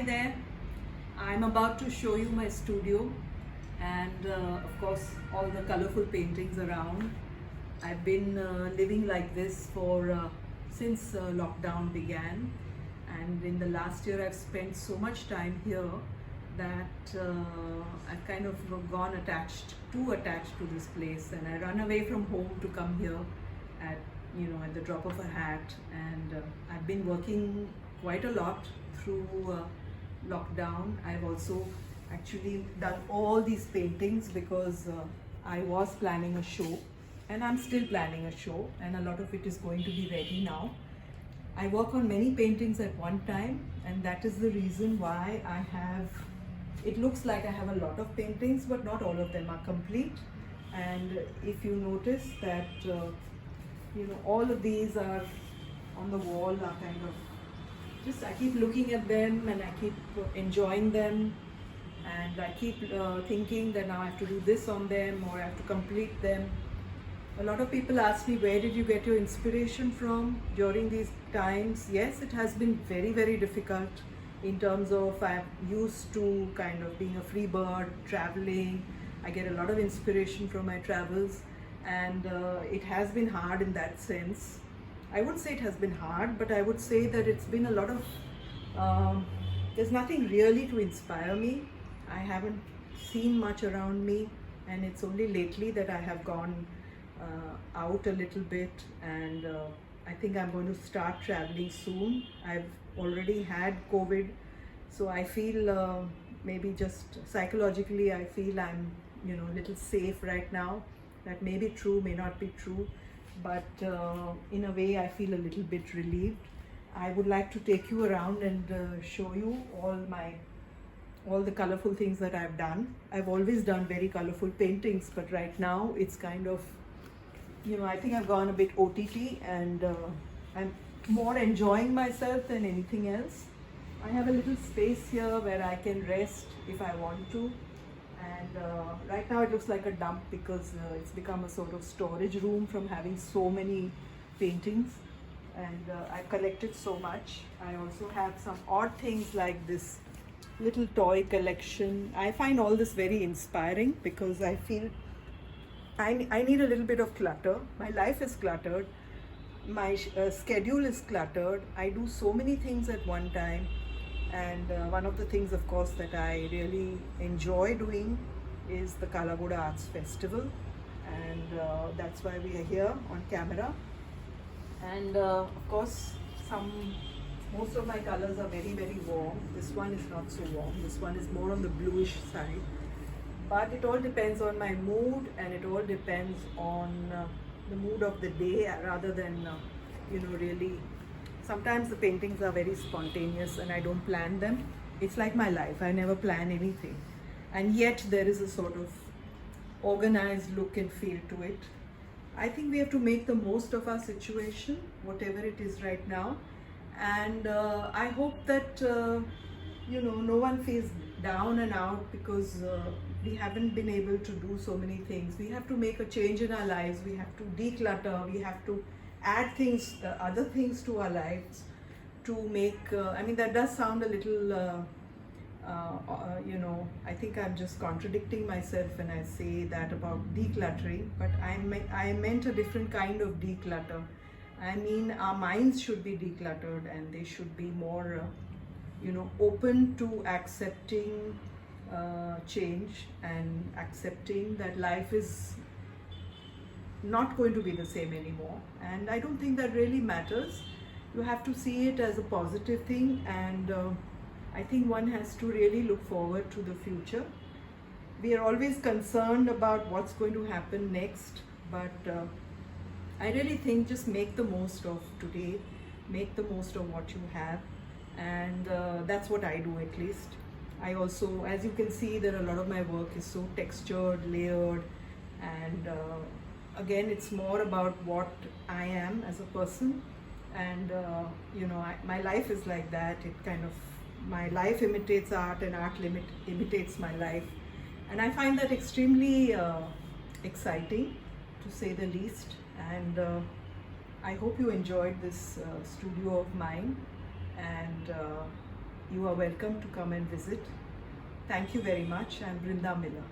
Hi there. I'm about to show you my studio and of course all the colorful paintings around. I've been living like this for since lockdown began, and in the last year I've spent so much time here that I've kind of too attached to this place, and I run away from home to come here at at the drop of a hat. And I've been working quite a lot through lockdown. I've also actually done all these paintings because I was planning a show, and I'm still planning a show, and a lot of it is going to be ready now. I work on many paintings at one time, and that is the reason why it looks like I have a lot of paintings, but not all of them are complete. And if you notice that all of these are on the wall are kind of just, I keep looking at them and I keep enjoying them, and I keep thinking that now I have to do this on them or I have to complete them. A lot of people ask me, where did you get your inspiration from during these times? Yes, it has been very difficult in terms of I'm used to kind of being a free bird, traveling. I get a lot of inspiration from my travels, and it has been hard in that sense. I wouldn't say it has been hard, but I would say that it's been a lot of, there's nothing really to inspire me. I haven't seen much around me, and it's only lately that I have gone out a little bit, and I think I'm going to start traveling soon. I've already had COVID, so I feel maybe just psychologically I feel I'm a little safe right now. That may be true, may not be true, but in a way I feel a little bit relieved. I would like to take you around and show you all the colorful things that I've done. I've always done very colorful paintings, but right now it's kind of, I think I've gone a bit OTT, and I'm more enjoying myself than anything else. I have a little space here where I can rest if I want to, and right now it looks like a dump because it's become a sort of storage room from having so many paintings, and I've collected so much. I also have some odd things like this little toy collection. I find all this very inspiring because I feel I need a little bit of clutter. My life is cluttered. My schedule is cluttered. I do so many things at one time. And one of the things, of course, that I really enjoy doing is the Kalagoda Arts Festival. And that's why we are here on camera. And of course, most of my colors are very warm. This one is not so warm. This one is more on the bluish side. But it all depends on my mood, and it all depends on the mood of the day rather than, really. Sometimes the paintings are very spontaneous and I don't plan them. It's like my life, I never plan anything. And yet there is a sort of organized look and feel to it. I think we have to make the most of our situation, whatever it is right now. And I hope that, no one feels down and out because we haven't been able to do so many things. We have to make a change in our lives. We have to declutter. We have to add things, other things to our lives to make, that does sound a little, I think I'm just contradicting myself when I say that about decluttering, but I meant a different kind of declutter. I mean, our minds should be decluttered, and they should be more, open to accepting change and accepting that life is not going to be the same anymore. And I don't think that really matters. You have to see it as a positive thing, and I think one has to really look forward to the future. We are always concerned about what's going to happen next, but I really think just make the most of today, make the most of what you have, and that's what I do at least. I also, as you can see, there are a lot of my work is so textured, layered, and again, it's more about what I am as a person, and my life is like that. My life imitates art, and art imitates my life, and I find that extremely exciting, to say the least. And I hope you enjoyed this studio of mine, and you are welcome to come and visit. Thank you very much. I'm Brinda Miller.